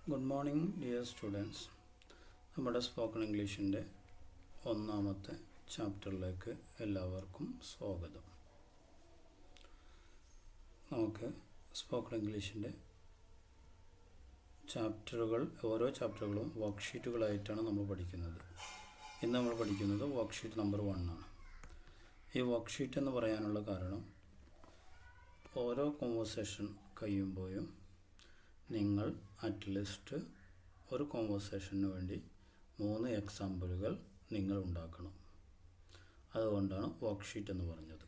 Good morning dear students. നമ്മുടെ spoken ഇംഗ്ലീഷിൻ്റെ ഒന്നാമത്തെ ചാപ്റ്ററിലേക്ക് എല്ലാവർക്കും സ്വാഗതം. നമുക്ക് സ്പോക്കൺ ഇംഗ്ലീഷിൻ്റെ ഓരോ ചാപ്റ്ററുകളും വർക്ക്ഷീറ്റുകളായിട്ടാണ് നമ്മൾ പഠിക്കുന്നത്. ഇന്ന് നമ്മൾ പഠിക്കുന്നത് വർക്ക്ഷീറ്റ് നമ്പർ 1 ആണ്. ഈ വർക്ക്ഷീറ്റ് എന്ന് പറയാനുള്ള കാരണം, ഓരോ കോൺവെർസേഷൻ കഴിയുമ്പോഴും നിങ്ങൾ അറ്റ്ലീസ്റ്റ് ഒരു കോൺവെർസേഷന് വേണ്ടി 3 എക്സാമ്പിളുകൾ നിങ്ങൾ ഉണ്ടാക്കണം. അതുകൊണ്ടാണ് വർക്ക്ഷീറ്റ് എന്ന് പറഞ്ഞത്.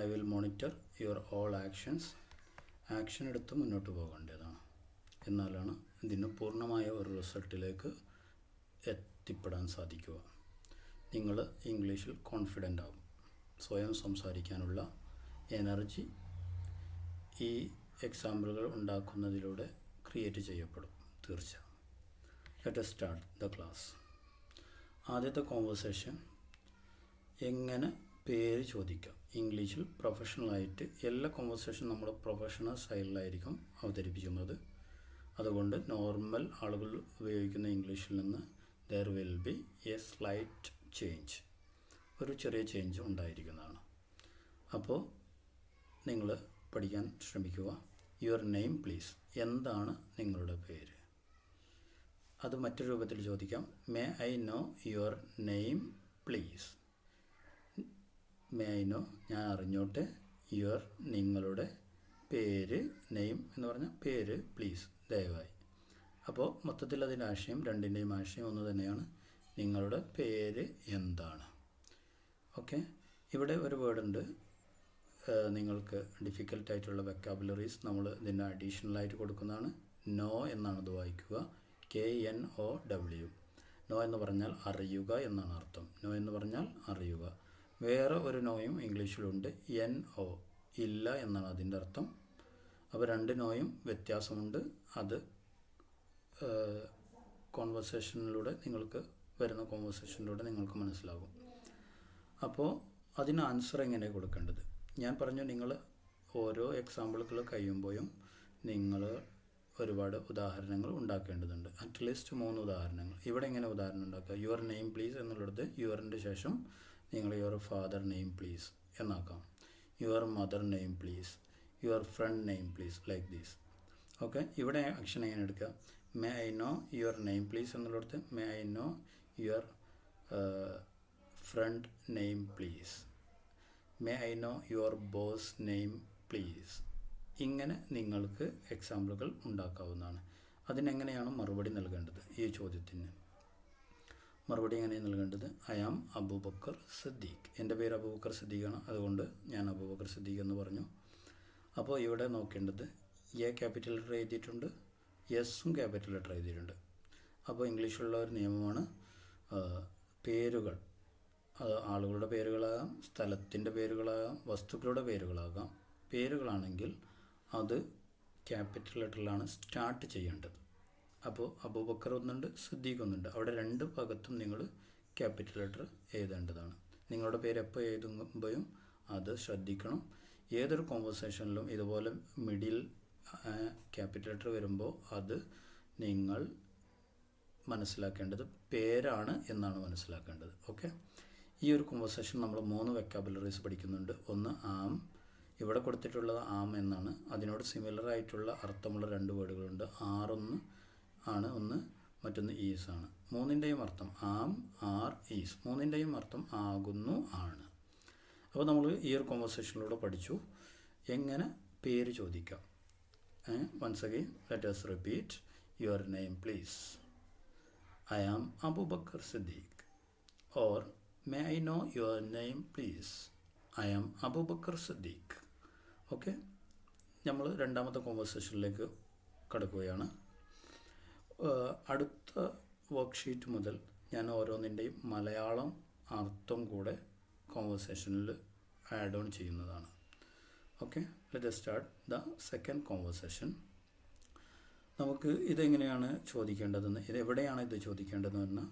I will monitor your all actions. Action എടുത്ത് മുന്നോട്ട് പോകേണ്ടതാണ്. എന്നാലാണ് ഇതിന് പൂർണ്ണമായ ഒരു റിസൾട്ടിലേക്ക് എത്തിപ്പെടാൻ സാധിക്കുക. നിങ്ങൾ ഇംഗ്ലീഷിൽ കോൺഫിഡൻ്റ് ആകും. സ്വയം സംസാരിക്കാനുള്ള എനർജി ഈ എക്സാമ്പിളുകൾ ഉണ്ടാക്കുന്നതിലൂടെ ക്രിയേറ്റ് ചെയ്യപ്പെടും. തീർച്ച. Let us start the class. ആദ്യത്തെ കോൺവെർസേഷൻ, എങ്ങനെ പേര് ചോദിക്കാം. ഇംഗ്ലീഷിൽ പ്രൊഫഷണലായിട്ട് എല്ലാ കോൺവെർസേഷൻ നമ്മൾ പ്രൊഫഷണൽ സ്റ്റൈലിലായിരിക്കും അവതരിപ്പിക്കുന്നത്. അതുകൊണ്ട് നോർമൽ ആളുകൾ ഉപയോഗിക്കുന്ന ഇംഗ്ലീഷിൽ നിന്ന് there will be a slight change, ഒരു ചെറിയ ചേഞ്ച് ഉണ്ടായിരിക്കുന്നതാണ്. അപ്പോൾ നിങ്ങൾ പഠിക്കാൻ ശ്രമിക്കുക. Your name please. എന്താണ് നിങ്ങളുടെ പേര്? അത് മറ്റൊരു രൂപത്തിൽ ചോദിക്കാം. May I know your name please. May I know, ഞാൻ അറിഞ്ഞോട്ടെ. യുവർ, നിങ്ങളുടെ പേര്. നെയിം എന്ന് പറഞ്ഞാൽ പേര്, പ്ലീസ്, ദയവായി. അപ്പോൾ മൊത്തത്തിൽ അതിൻ്റെ ആശയം, രണ്ടിൻ്റെയും ആശയം ഒന്ന് തന്നെയാണ്. നിങ്ങളുടെ പേര് എന്താണ്? ഓക്കെ. ഇവിടെ ഒരു വേർഡുണ്ട്. നിങ്ങൾക്ക് ഡിഫിക്കൽട്ടായിട്ടുള്ള വെക്കാബുലറീസ് നമ്മൾ ഇതിൻ്റെ അഡീഷണലായിട്ട് കൊടുക്കുന്നതാണ്. നോ എന്നാണ് ഇത് വായിക്കുക. KNOW. നോ എന്ന് പറഞ്ഞാൽ അറിയുക എന്നാണ് അർത്ഥം. നോ എന്ന് പറഞ്ഞാൽ അറിയുക. വേറെ ഒരു നോയും ഇംഗ്ലീഷിലുണ്ട്. NO, ഇല്ല എന്നാണ് അതിൻ്റെ അർത്ഥം. അപ്പോൾ രണ്ട് നോയും വ്യത്യാസമുണ്ട്. അത് വരുന്ന കോൺവെർസേഷനിലൂടെ നിങ്ങൾക്ക് മനസ്സിലാകും. അപ്പോൾ അതിന് ആൻസർ എങ്ങനെ കൊടുക്കേണ്ടത്? ഞാൻ പറഞ്ഞു, നിങ്ങൾ ഓരോ എക്സാമ്പിളുകൾ കഴിയുമ്പോഴും നിങ്ങൾ ഒരുപാട് ഉദാഹരണങ്ങൾ ഉണ്ടാക്കേണ്ടതുണ്ട്. അറ്റ്ലീസ്റ്റ് 3 ഉദാഹരണങ്ങൾ. ഇവിടെ എങ്ങനെ ഉദാഹരണം ഉണ്ടാക്കുക? യുവർ നെയിം പ്ലീസ് എന്നുള്ളത് യുവറിൻ്റെ ശേഷം നിങ്ങൾ യുവർ ഫാദർ നെയിം പ്ലീസ് എന്നാക്കാം. Your mother name please, your friend name please, like these. Okay. ഇവിടെ ആക്ഷൻ എങ്ങനെ എടുക്കുക? May I know your name please എന്നുള്ളത് may I know your friend name please. May I know your boss name please. ഇങ്ങനെ നിങ്ങൾക്ക് എക്സാമ്പിളുകൾ ഉണ്ടാക്കാവുന്നതാണ്. അതിനെങ്ങനെയാണ് മറുപടി നൽകേണ്ടത്? ഈ ചോദ്യത്തിന് മറുപടി എങ്ങനെയാണ് നൽകേണ്ടത്? I am Abubakar Siddique. എൻ്റെ പേര് അബൂബക്കർ സിദ്ദീഖാണ്, അതുകൊണ്ട് ഞാൻ അബൂബക്കർ സിദ്ദീഖ് എന്ന് പറഞ്ഞു. അപ്പോൾ ഇവിടെ നോക്കേണ്ടത്, എ ക്യാപിറ്റൽ ലെറ്റർ എഴുതിയിട്ടുണ്ട്, എസും ക്യാപിറ്റൽ ലെറ്റർ എഴുതിയിട്ടുണ്ട്. അപ്പോൾ ഇംഗ്ലീഷിലുള്ള ഒരു നിയമമാണ്, പേരുകൾ, അത് ആളുകളുടെ പേരുകളാകാം, സ്ഥലത്തിൻ്റെ പേരുകളാകാം, വസ്തുക്കളുടെ പേരുകളാകാം. പേരുകളാണെങ്കിൽ അത് ക്യാപിറ്റൽ ലെറ്ററിലാണ് സ്റ്റാർട്ട് ചെയ്യേണ്ടത്. അപ്പോൾ അബൂബക്കർ ഒന്നുണ്ട്, സിദ്ദീഖ് ഒന്നുണ്ട്. അവിടെ 2 ഭാഗത്തും നിങ്ങൾ ക്യാപിറ്റൽ ലെറ്റർ എഴുതേണ്ടതാണ്. നിങ്ങളുടെ പേര് എപ്പോൾ എഴുതുമ്പോഴും അത് ശ്രദ്ധിക്കണം. ഏതൊരു കോൺവെർസേഷനിലും ഇതുപോലെ മിഡിൽ ക്യാപിറ്റൽ ലെറ്റർ വരുമ്പോൾ അത് നിങ്ങൾ മനസ്സിലാക്കേണ്ടത് പേരാണ് എന്നാണ് മനസ്സിലാക്കേണ്ടത്. ഓക്കെ. ഈ ഒരു കോൺവെർസേഷൻ നമ്മൾ 3 വെക്കാബുലറീസ് പഠിക്കുന്നുണ്ട്. ഒന്ന് ആം, ഇവിടെ കൊടുത്തിട്ടുള്ളത് ആം എന്നാണ്. അതിനോട് സിമിലർ ആയിട്ടുള്ള അർത്ഥമുള്ള 2 വേർഡുകളുണ്ട്. ആറൊന്ന് ആണ് ഒന്ന്, മറ്റൊന്ന് ഈസ് ആണ്. 3ൻ്റെയും അർത്ഥം ആം, ആർ, ഈസ്. 3ൻ്റെയും അർത്ഥം ആകുന്നു, ആണ്. അപ്പോൾ നമ്മൾ ഈ ഒരു കോൺവെർസേഷനിലൂടെ പഠിച്ചു എങ്ങനെ പേര് ചോദിക്കാം. Once again let us repeat. Your name please. I am Abubakar Siddique. Or may I know your name please? I am Abubakar Siddique. Okay. നമ്മൾ രണ്ടാമത്തെ കോൺവെർസേഷനിലേക്ക് കടക്കുകയാണ്. അടുത്ത വർക്ക്ഷീറ്റ് മുതൽ ഞാൻ ഓരോന്നിൻ്റെയും മലയാളം അർത്ഥം കൂടെ കോൺവെർസേഷനിൽ ആഡ് ഓൺ ചെയ്യുന്നതാണ്. Okay. Let us start the second conversation. നമുക്ക് ഇതെങ്ങനെയാണ് ചോദിക്കേണ്ടതെന്ന്, ഇതെവിടെയാണ് ഇത് ചോദിക്കേണ്ടതെന്ന് പറഞ്ഞാൽ,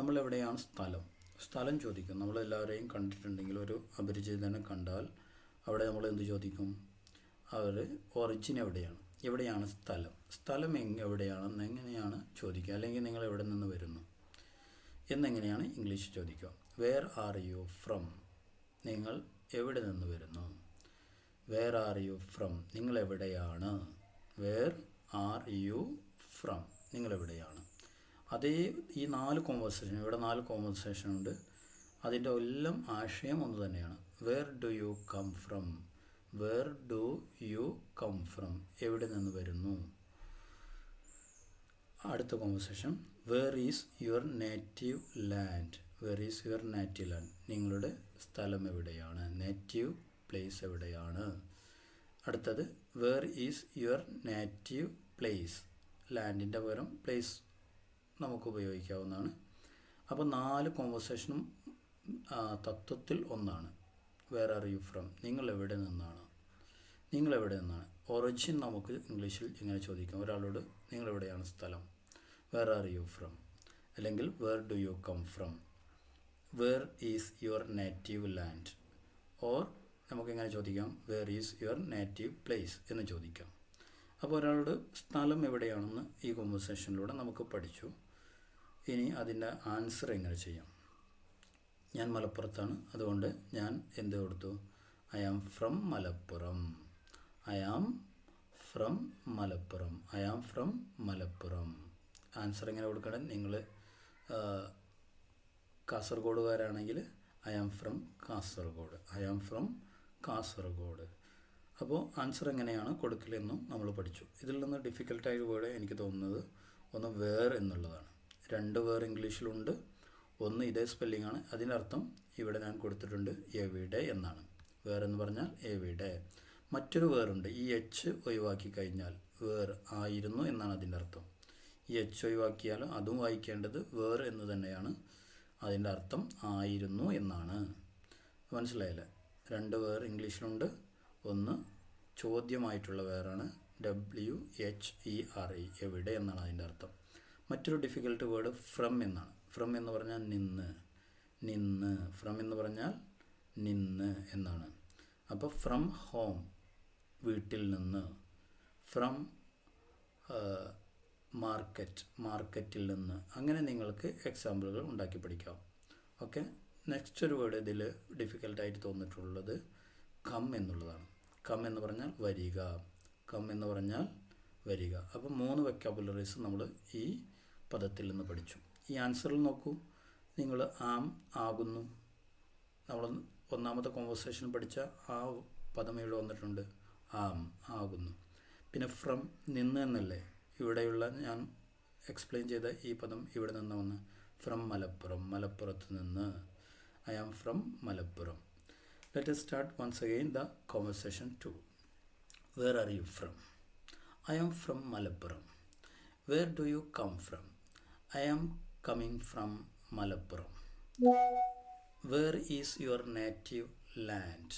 നമ്മളെവിടെയാണ് സ്ഥലം ചോദിക്കും. നമ്മളെല്ലാവരെയും കണ്ടിട്ടുണ്ടെങ്കിൽ, ഒരു അപരിചിതനെ കണ്ടാൽ അവിടെ നമ്മൾ എന്ത് ചോദിക്കും? അവർ ഒറിജിൻ എവിടെയാണ്? എവിടെയാണ് സ്ഥലം, സ്ഥലം എവിടെയാണെന്ന് എങ്ങനെയാണ് ചോദിക്കുക, അല്ലെങ്കിൽ നിങ്ങൾ എവിടെ നിന്ന് വരുന്നു എന്നെങ്ങനെയാണ് ഇംഗ്ലീഷ് ചോദിക്കുക. വേർ ആർ യു ഫ്രം, നിങ്ങൾ എവിടെ നിന്ന് വരുന്നു. വേർ ആർ യു ഫ്രം, നിങ്ങൾ എവിടെയാണ്. വേർ ആർ യു ഫ്രം, നിങ്ങൾ എവിടെയാണ്. അതേ ഈ 4 കോൺവെർസേഷൻ, ഇവിടെ 4 കോൺവെർസേഷൻ ഉണ്ട്. അതിൻ്റെ എല്ലാം ആശയം ഒന്ന് തന്നെയാണ്. Where do you come from, where do you come from, എവിടെ നിന്ന് വരുന്നു. അടുത്ത conversation, where is your native land, where is your native land, നിങ്ങളുടെ സ്ഥലം എവിടെയാണ്, നേറ്റീവ് പ്ലേസ് എവിടെയാണ്. അടുത്തത്, where is your native place, ലാൻഡിൻ്റെ പകരം പ്ലേസ് നമുക്ക് ഉപയോഗിക്കാവുന്നതാണ്. അപ്പോൾ 4 കോൺവെർസേഷനും തത്വത്തിൽ ഒന്നാണ്. വേർ ആർ യു ഫ്രം, നിങ്ങൾ എവിടെ നിന്നാണ്, നിങ്ങൾ എവിടെ നിന്നാണ്. ഒറിജിൻ നമുക്ക് ഇംഗ്ലീഷിൽ ഇങ്ങനെ ചോദിക്കാം, ഒരാളോട് നിങ്ങൾ എവിടെയാണ് സ്ഥലം, വേർ ആർ യു ഫ്രം. അല്ലെങ്കിൽ where do you come from, where is your native land. Or നമുക്കെങ്ങനെ ചോദിക്കാം, where is your native place എന്ന് ചോദിക്കാം. അപ്പോൾ ഒരാളോട് സ്ഥലം എവിടെയാണെന്ന് ഈ കോൺവെർസേഷനിലൂടെ നമുക്ക് പഠിച്ചു. ഇനി അതിൻ്റെ ആൻസർ എങ്ങനെ ചെയ്യാം. ഞാൻ മലപ്പുറത്താണ്, അതുകൊണ്ട് ഞാൻ എന്ത് കൊടുത്തു, I am from Malappuram, I am from Malappuram, I am from Malappuram. Answer എങ്ങനെ കൊടുക്കണം, നിങ്ങൾ കാസർഗോഡുകാരാണെങ്കിൽ I am from Kasaragod, I am from Kasaragod. അപ്പോൾ ആൻസർ എങ്ങനെയാണ് കൊടുക്കലെന്നും നമ്മൾ പഠിച്ചു. ഇതിൽ നിന്ന് ഡിഫിക്കൽട്ടായ വേർഡ് എനിക്ക് തോന്നുന്നത് ഒന്ന് വേർ എന്നുള്ളതാണ്. 2 വേർ ഇംഗ്ലീഷിലുണ്ട്. ഒന്ന് ഇതേ സ്പെല്ലിംഗ് ആണ്. അതിനർത്ഥം ഇവിടെ ഞാൻ കൊടുത്തിട്ടുണ്ട് എവിടെ എന്നാണ്. വേർ എന്ന് പറഞ്ഞാൽ എവിടെ. മറ്റൊരു വേറുണ്ട്, ഈ എച്ച് ഒഴിവാക്കി കഴിഞ്ഞാൽ വേർ ആയിരുന്നു എന്നാണ് അതിൻ്റെ അർത്ഥം. ഈ എച്ച് ഒഴിവാക്കിയാലും അതും വായിക്കേണ്ടത് വേർ എന്ന് തന്നെയാണ്. അതിൻ്റെ അർത്ഥം ആയിരുന്നു എന്നാണ്. മനസ്സിലായില്ലേ? 2 വേർ ഇംഗ്ലീഷിലുണ്ട്. ഒന്ന് ചോദ്യമായിട്ടുള്ള വേറാണ്, WHERE, എവിടെ എന്നാണ് അതിൻ്റെ അർത്ഥം. മറ്റൊരു ഡിഫിക്കൽട്ട് വേർഡ് ഫ്രം എന്നാണ്. ഫ്രം എന്ന് പറഞ്ഞാൽ നിന്ന്, നിന്ന്. ഫ്രം എന്ന് പറഞ്ഞാൽ നിന്ന് എന്നാണ്. അപ്പോൾ ഫ്രം ഹോം, വീട്ടിൽ നിന്ന്. ഫ്രം മാർക്കറ്റ്, മാർക്കറ്റിൽ നിന്ന്. അങ്ങനെ നിങ്ങൾക്ക് എക്സാമ്പിളുകൾ ഉണ്ടാക്കി പഠിക്കാം. ഓക്കെ. നെക്സ്റ്റ് ഒരു വേർഡ് ഇതിൽ ഡിഫിക്കൽട്ടായിട്ട് തോന്നിയിട്ടുള്ളത് കം എന്നുള്ളതാണ്. കം എന്ന് പറഞ്ഞാൽ വരിക, കം എന്ന് പറഞ്ഞാൽ വരിക. അപ്പോൾ 3 വെക്കാബുലറീസ് നമ്മൾ ഈ പദത്തിൽ നിന്ന് പഠിച്ചു. ഈ ആൻസറിൽ നോക്കൂ, നിങ്ങൾ ആം, ആകുന്നു. നമ്മൾ ഒന്നാമത്തെ കോൺവെർസേഷൻ പഠിച്ച ആ പദം ഇവിടെ വന്നിട്ടുണ്ട്, ആം, ആകുന്നു. പിന്നെ ഫ്രം, നിന്ന് എന്നല്ലേ ഇവിടെയുള്ള ഞാൻ എക്സ്പ്ലെയിൻ ചെയ്ത ഈ പദം ഇവിടെ നിന്ന് വന്ന്. ഫ്രം മലപ്പുറം, മലപ്പുറത്ത് നിന്ന്. I am from Malappuram. Let us start once again the conversation 2. Where are you from? I am from Malappuram. Where do you come from? I am coming from Malappuram. Where is your native land?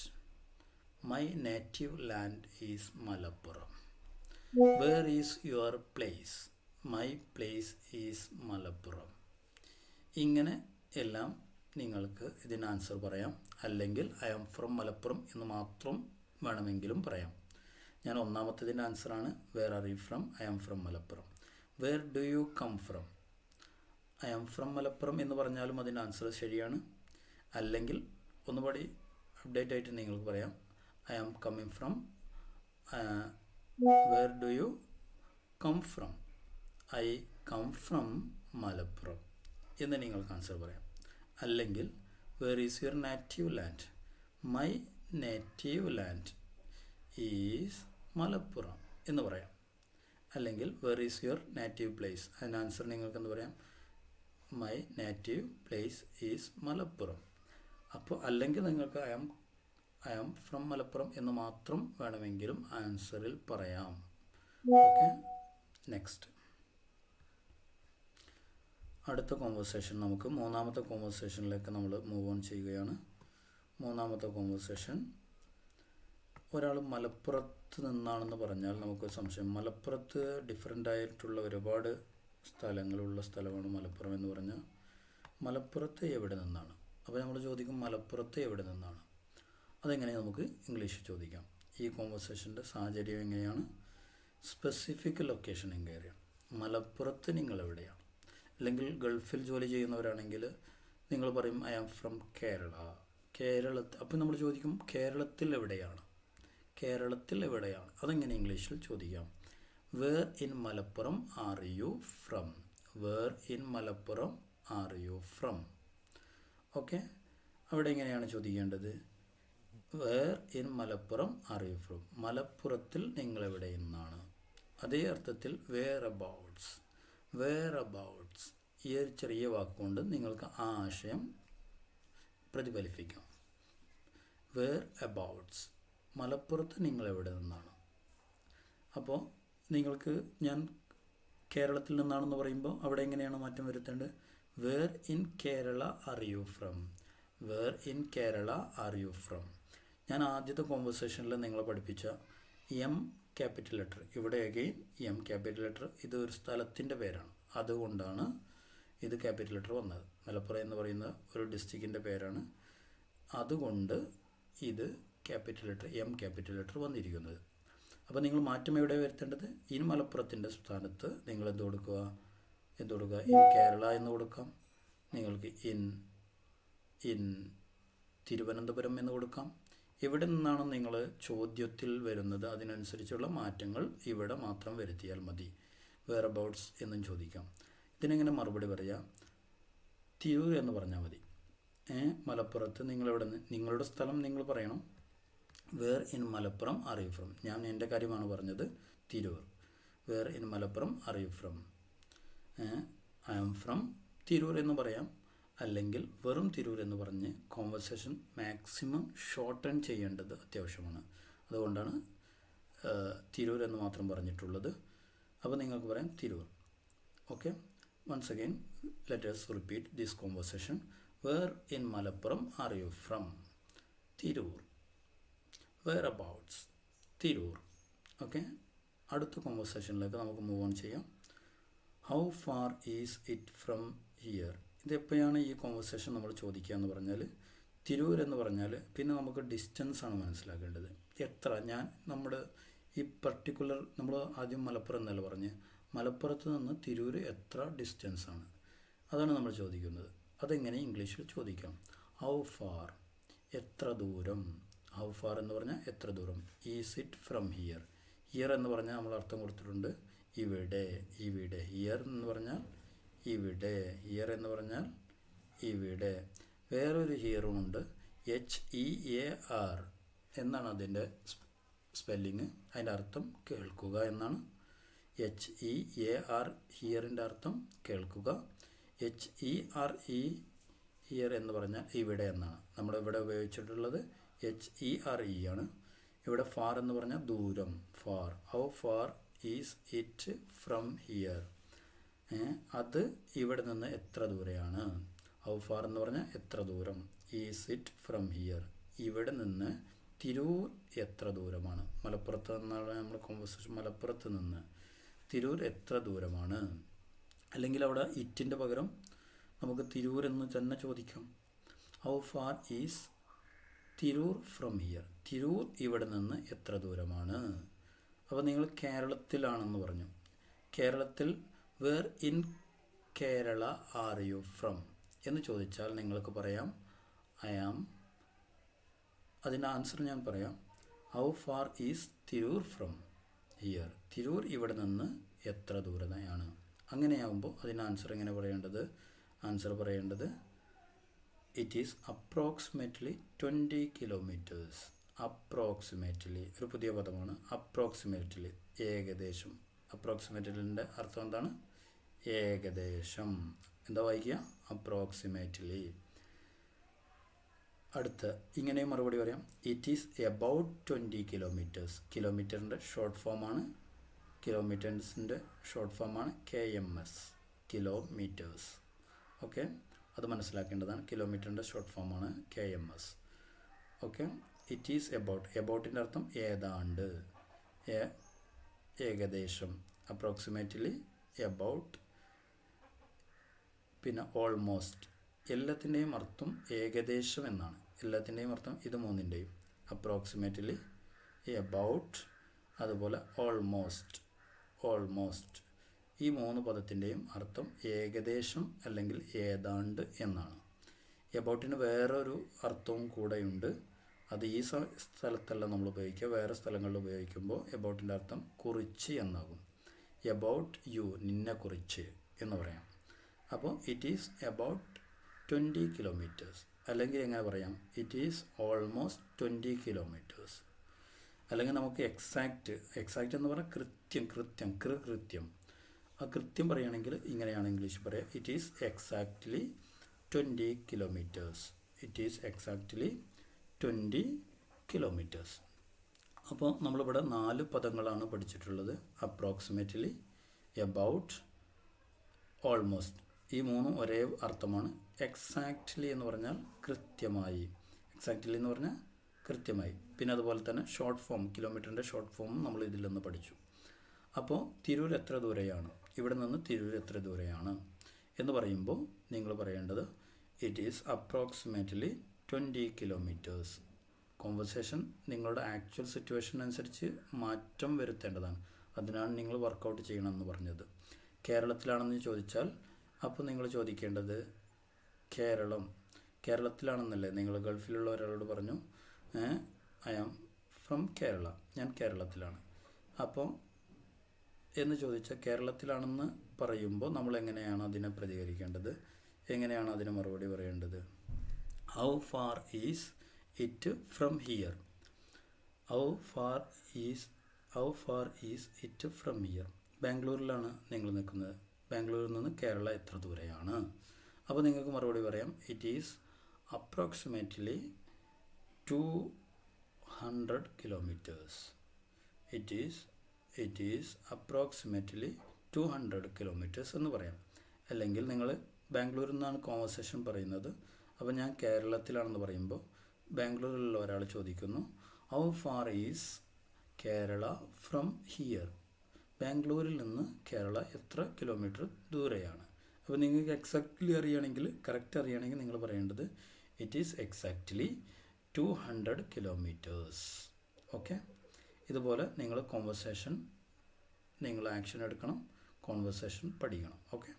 My native land is Malappuram. Where is your place? My place is Malappuram. ഇങ്ങനെ എല്ലാം നിങ്ങൾക്ക് ഇതിന് answer പറയാം. അല്ലെങ്കിൽ I am from Malappuram എന്ന് മാത്രം വേണമെങ്കിലും പറയാം. ഞാൻ ഒന്നാമത്തതിൻ്റെ ആൻസറാണ് where are you from, I am from Malappuram. Where do you come from, I am from Malappuram എന്ന് പറഞ്ഞാലും അതിൻ്റെ ആൻസർ ശരിയാണ്. അല്ലെങ്കിൽ ഒന്നുകൂടി അപ്ഡേറ്റ് ആയിട്ട് നിങ്ങൾക്ക് പറയാം, I am coming from. Where do you come from, I come from Malappuram എന്ന് നിങ്ങൾക്ക് ആൻസർ പറയാം. അല്ലെങ്കിൽ where is your native land, my native land is Malappuram എന്ന് പറയാം. അല്ലെങ്കിൽ where is your native place, അതിന് ആൻസർ നിങ്ങൾക്ക് എന്ത് പറയാം, my native place is Malappuram. അപ്പോൾ അല്ലെങ്കിൽ നിങ്ങൾക്ക് ഐ ആം ഫ്രം മലപ്പുറം എന്ന് മാത്രം വേണമെങ്കിലും ആൻസറിൽ പറയാം. ഓക്കെ. നെക്സ്റ്റ് അടുത്ത കോൺവെർസേഷൻ നമുക്ക് മൂന്നാമത്തെ കോൺവെർസേഷനിലേക്ക് നമ്മൾ മൂവ് ഓൺ ചെയ്യുകയാണ്. മൂന്നാമത്തെ കോൺവെർസേഷൻ, ഒരാൾ മലപ്പുറത്ത് നിന്നാണെന്ന് പറഞ്ഞാൽ നമുക്കൊരു സംശയം. മലപ്പുറത്ത് ഡിഫറെൻ്റ് ആയിട്ടുള്ള ഒരുപാട് സ്ഥലങ്ങളുള്ള സ്ഥലമാണ് മലപ്പുറം എന്ന് പറഞ്ഞാൽ. മലപ്പുറത്ത് എവിടെ നിന്നാണ്? അപ്പോൾ നമ്മൾ ചോദിക്കും മലപ്പുറത്ത് എവിടെ നിന്നാണ്. അതെങ്ങനെ നമുക്ക് ഇംഗ്ലീഷിൽ ചോദിക്കാം. ഈ കോൺവെർസേഷൻ്റെ സാഹചര്യം എങ്ങനെയാണ്, സ്പെസിഫിക് ലൊക്കേഷൻ എൻക്വയറി ആണ്. മലപ്പുറത്ത് നിങ്ങൾ എവിടെയാണ്? അല്ലെങ്കിൽ ഗൾഫിൽ ജോലി ചെയ്യുന്നവരാണെങ്കിൽ നിങ്ങൾ പറയും ഐ ആം ഫ്രം കേരള. കേരളത്തിൽ, അപ്പോൾ നമ്മൾ ചോദിക്കും കേരളത്തിൽ എവിടെയാണ്? കേരളത്തിൽ എവിടെയാണ്? അതെങ്ങനെ ഇംഗ്ലീഷിൽ ചോദിക്കാം? Where in Malappuram are you from? Where in Malappuram are you from? Okay, അവിടെ എങ്ങനെയാണ് ചോദിക്കേണ്ടത്? Where in Malappuram are you from? മലപ്പുറത്തിൽ നിങ്ങൾ എവിടെ നിന്നാണ്? അതേ അർത്ഥത്തിൽ വേർ അബൌട്ട്സ്. വേർ അബൌട്ട്സ് ഈ ഒരു ചെറിയ വാക്കുകൊണ്ട് നിങ്ങൾക്ക് ആ ആശയം പ്രതിഫലിപ്പിക്കാം. വേർ അബൌട്ട്സ്, മലപ്പുറത്ത് നിങ്ങൾ എവിടെ നിന്നാണ്? അപ്പോൾ നിങ്ങൾക്ക് ഞാൻ കേരളത്തിൽ നിന്നാണെന്ന് പറയുമ്പോൾ അവിടെ എങ്ങനെയാണ് മാറ്റം വരുത്തേണ്ടത്? Where in Kerala are you from? Where in Kerala are you from? ഞാൻ ആദ്യത്തെ കോൺവെർസേഷനിൽ നിങ്ങളെ പഠിപ്പിച്ച എം ക്യാപിറ്റൽ ലെറ്റർ, ഇവിടെ അഗെയിൻ എം ക്യാപിറ്റൽ ലെറ്റർ, ഇത് ഒരു സ്ഥലത്തിൻ്റെ പേരാണ്, അതുകൊണ്ടാണ് ഇത് ക്യാപിറ്റൽ ലെറ്റർ വന്നത്. മലപ്പുറം എന്ന് പറയുന്ന ഒരു ഡിസ്ട്രിക്റ്റിൻ്റെ പേരാണ്, അതുകൊണ്ട് ഇത് capital letter M capital letter വന്നിരിക്കുന്നത്. അപ്പോൾ നിങ്ങൾ മാറ്റം എവിടെ വരുത്തേണ്ടത്? ഇൻ മലപ്പുറത്തിൻ്റെ സ്ഥാനത്ത് നിങ്ങൾ എന്ത് കൊടുക്കുക? ഇൻ കേരള എന്ന് കൊടുക്കാം. നിങ്ങൾക്ക് ഇൻ തിരുവനന്തപുരം എന്ന് കൊടുക്കാം. എവിടെ നിന്നാണ് നിങ്ങൾ ചോദ്യത്തിൽ വരുന്നത് അതിനനുസരിച്ചുള്ള മാറ്റങ്ങൾ ഇവിടെ മാത്രം വരുത്തിയാൽ മതി. വേർ അബൌട്ട്സ് എന്നും ചോദിക്കാം. ഇതിനെങ്ങനെ മറുപടി പറയാം? തിരൂർ എന്ന് പറഞ്ഞാൽ മതി. മലപ്പുറത്ത് നിങ്ങളെവിടെ നിന്ന്, നിങ്ങളുടെ സ്ഥലം നിങ്ങൾ പറയണം. Where in Malappuram are you from? ഞാൻ എൻ്റെ കാര്യമാണ് പറഞ്ഞത്, Tirur. Where in Malappuram are you from? I am from Tirur എന്ന് പറയാം. അല്ലെങ്കിൽ വെറും തിരൂർ എന്ന് പറഞ്ഞ് കോൺവെർസേഷൻ മാക്സിമം ഷോർട്ടൺ ചെയ്യേണ്ടത് അത്യാവശ്യമാണ്. അതുകൊണ്ടാണ് തിരൂർ എന്ന് മാത്രം പറഞ്ഞിട്ടുള്ളത്. അപ്പോൾ നിങ്ങൾക്ക് പറയാം Tirur. Okay, once again let us repeat this conversation. Where in Malappuram are you from? Tirur. Whereabouts? Tirur. Okay, അടുത്ത കോൺവെർസേഷനിലേക്ക് നമുക്ക് മൂവ് ഓൺ ചെയ്യാം. How far is it from here? ഇതെപ്പോഴാണ് ഈ കോൺവെർസേഷൻ നമ്മൾ ചോദിക്കുക എന്ന് പറഞ്ഞാൽ, തിരൂർ എന്ന് പറഞ്ഞാൽ പിന്നെ നമുക്ക് ഡിസ്റ്റൻസാണ് മനസ്സിലാക്കേണ്ടത്. എത്ര, നമ്മുടെ ഈ പർട്ടിക്കുലർ, നമ്മൾ ആദ്യം മലപ്പുറം എന്നല്ല പറഞ്ഞ്, മലപ്പുറത്ത് നിന്ന് തിരൂർ എത്ര ഡിസ്റ്റൻസാണ്, അതാണ് നമ്മൾ ചോദിക്കുന്നത്. അതെങ്ങനെ ഇംഗ്ലീഷിൽ ചോദിക്കാം? ഹൗ ഫാർ, എത്ര ദൂരം. ഹൗ ഫാർ എന്ന് പറഞ്ഞാൽ എത്ര ദൂരം. Is it from here? Here എന്ന് പറഞ്ഞാൽ നമ്മൾ അർത്ഥം കൊടുത്തിട്ടുണ്ട് ഇവിടെ. ഹിയർ എന്ന് പറഞ്ഞാൽ ഇവിടെ. ഹിയർ എന്ന് പറഞ്ഞാൽ ഇവിടെ. വേറൊരു ഹിയറും ഉണ്ട്, HEAR എന്നാണ് അതിൻ്റെ സ്പെല്ലിങ്. അതിൻ്റെ അർത്ഥം കേൾക്കുക എന്നാണ്. HEAR, ഹിയറിൻ്റെ അർത്ഥം കേൾക്കുക. HERE, ഹിയർ എന്ന് പറഞ്ഞാൽ ഇവിടെ എന്നാണ്. നമ്മളിവിടെ ഉപയോഗിച്ചിട്ടുള്ളത് HERE ആണ്. ഇവിടെ ഫാർ എന്ന് പറഞ്ഞാൽ ദൂരം, far. How far is it from here? അത് ഇവിടെ നിന്ന് എത്ര ദൂരെയാണ്? ഹൗ ഫാർ എന്ന് പറഞ്ഞാൽ എത്ര ദൂരം. Is it from here? ഇവിടെ നിന്ന് തിരൂർ എത്ര ദൂരമാണ്? മലപ്പുറത്ത് നിന്നാണ് നമ്മൾ കോൺവെർസേഷൻ. മലപ്പുറത്ത് നിന്ന് തിരൂർ എത്ര ദൂരമാണ്? അല്ലെങ്കിൽ അവിടെ ഇറ്റിൻ്റെ പകരം നമുക്ക് തിരൂർ എന്ന് തന്നെ ചോദിക്കാം. How far is Tirur from here? Tirur ഇവിടെ നിന്ന് എത്ര ദൂരമാണ്? അപ്പോൾ നിങ്ങൾ കേരളത്തിലാണെന്ന് പറഞ്ഞു. കേരളത്തിൽ where in Kerala are you from എന്ന് ചോദിച്ചാൽ നിങ്ങൾക്ക് പറയാം ഐ ആം. അതിൻ്റെ ആൻസർ ഞാൻ പറയാം. How far is Tirur from here? Tirur ഇവിടെ നിന്ന് എത്ര ദൂരതയാണ്? അങ്ങനെയാകുമ്പോൾ അതിന് ആൻസർ എങ്ങനെ പറയേണ്ടത്? ആൻസർ പറയേണ്ടത് it is approximately 20 kilometres. Approximately ഒരു പുതിയ പദമാണ്. അപ്രോക്സിമേറ്റ്ലി ഏകദേശം. അപ്രോക്സിമേറ്റ്ലിൻ്റെ അർത്ഥം എന്താണ്? ഏകദേശം. എന്താ വായിക്കുക? അപ്രോക്സിമേറ്റ്ലി. അടുത്ത ഇങ്ങനെ മറുപടി പറയാം. It is about 20 kilometres. കിലോമീറ്ററിൻ്റെ ഷോർട്ട് ഫോമാണ്. കിലോമീറ്റേഴ്സിൻ്റെ ഷോർട്ട് ഫോമാണ് KMS, കിലോമീറ്റേഴ്സ്. ഓക്കെ, അത് മനസ്സിലാക്കേണ്ടതാണ്. കിലോമീറ്ററിൻ്റെ ഷോർട്ട് ഫോമാണ് KMS. Okay, it is about. എബൌട്ടിൻ്റെ അർത്ഥം ഏതാണ്ട്, ഏകദേശം. അപ്രോക്സിമേറ്റ്ലി, എബൌട്ട്, പിന്നെ ഓൾമോസ്റ്റ്. എല്ലാത്തിൻ്റെയും അർത്ഥം ഏകദേശം എന്നാണ്. എല്ലാത്തിൻ്റെയും അർത്ഥം ഇത് മൂന്നിൻ്റെയും. അപ്രോക്സിമേറ്റ്ലി, എബൌട്ട്, അതുപോലെ ഓൾമോസ്റ്റ്. ഓൾമോസ്റ്റ്. ഈ 3 പദത്തിൻ്റെയും അർത്ഥം ഏകദേശം അല്ലെങ്കിൽ ഏതാണ്ട് എന്നാണ്. എബൌട്ടിന് വേറൊരു അർത്ഥവും കൂടെയുണ്ട്. അത് ഈ സ്ഥലത്തല്ല നമ്മൾ ഉപയോഗിക്കുക, വേറെ സ്ഥലങ്ങളിൽ ഉപയോഗിക്കുമ്പോൾ എബൌട്ടിൻ്റെ അർത്ഥം കുറിച്ച് എന്നാകും. എബൌട്ട് യു, നിന്നെ കുറിച്ച് എന്ന് പറയാം. അപ്പോൾ ഇറ്റ് ഈസ് എബൌട്ട് 20 കിലോമീറ്റേഴ്സ്. അല്ലെങ്കിൽ എങ്ങനെ പറയാം? It is almost 20 kilometres. അല്ലെങ്കിൽ നമുക്ക് എക്സാക്റ്റ് എന്ന് പറഞ്ഞാൽ കൃത്യം. ആ കൃത്യം പറയുകയാണെങ്കിൽ ഇങ്ങനെയാണ് ഇംഗ്ലീഷ് പറയുക. It is exactly 20 kilometres. It is exactly 20 kilometres. അപ്പോൾ നമ്മളിവിടെ 4 പദങ്ങളാണ് പഠിച്ചിട്ടുള്ളത്. Approximately, about, almost. ഈ 3 ഒരേ അർത്ഥമാണ്. എക്സാക്ട്ലി എന്ന് പറഞ്ഞാൽ കൃത്യമായി. എക്സാക്ട്ലി എന്ന് പറഞ്ഞാൽ കൃത്യമായി. പിന്നെ അതുപോലെ തന്നെ ഷോർട്ട് ഫോം, കിലോമീറ്ററിൻ്റെ ഷോർട്ട് ഫോമും നമ്മൾ ഇതിൽ നിന്ന് പഠിച്ചു. അപ്പോൾ തിരൂർ എത്ര ദൂരെയാണ്, ഇവിടെ നിന്ന് തിരൂർ എത്ര ദൂരെയാണ് എന്ന് പറയുമ്പോൾ നിങ്ങൾ പറയേണ്ടത് it is approximately 20 kilometres. Conversation നിങ്ങളുടെ ആക്ച്വൽ സിറ്റുവേഷൻ അനുസരിച്ച് മാറ്റം വരുത്തേണ്ടതാണ്. അതിനാണ് നിങ്ങൾ വർക്കൗട്ട് ചെയ്യണമെന്ന് പറഞ്ഞത്. കേരളത്തിലാണെന്ന് ചോദിച്ചാൽ അപ്പോൾ നിങ്ങൾ ചോദിക്കേണ്ടത് കേരളത്തിലാണെന്നല്ലേ. നിങ്ങൾ ഗൾഫിലുള്ള ഒരാളോട് പറഞ്ഞു ഐ ആം ഫ്രം കേരള, ഞാൻ കേരളത്തിലാണ്. അപ്പോൾ എന്ന് ചോദിച്ചാൽ കേരളത്തിലാണെന്ന് പറയുമ്പോൾ നമ്മൾ എങ്ങനെയാണ് അതിനെ പ്രതികരിക്കേണ്ടത്, എങ്ങനെയാണ് അതിന് മറുപടി പറയേണ്ടത്? How far is it from here? How far is it from here? ബാംഗ്ലൂരിലാണ് നിങ്ങൾ നിൽക്കുന്നത്. ബാംഗ്ലൂരിൽ നിന്ന് കേരള എത്ര ദൂരെയാണ്? അപ്പോൾ നിങ്ങൾക്ക് മറുപടി പറയാം it is approximately 200 kilometres. It is approximately 200 kilometres എന്ന് പറയാം. അല്ലെങ്കിൽ നിങ്ങൾ ബാംഗ്ലൂരിൽ നിന്നാണ് കോൺവെർസേഷൻ പറയുന്നത്. അപ്പോൾ ഞാൻ കേരളത്തിലാണെന്ന് പറയുമ്പോൾ ബാംഗ്ലൂരിലുള്ള ഒരാൾ ചോദിക്കുന്നു how far is Kerala from here? ബാംഗ്ലൂരിൽ നിന്ന് കേരള എത്ര കിലോമീറ്റർ ദൂരെയാണ്? അപ്പോൾ നിങ്ങൾക്ക് എക്സാക്ട്ലി അറിയുകയാണെങ്കിൽ, കറക്റ്റ് അറിയുകയാണെങ്കിൽ നിങ്ങൾ പറയേണ്ടത് it is exactly 200 kilometres. Okay. ഇതുപോലെ നിങ്ങൾ കോൺവെർസേഷൻ, നിങ്ങൾ ആക്ഷൻ എടുക്കണം, കോൺവെർസേഷൻ പഠിക്കണം. ഓക്കെ.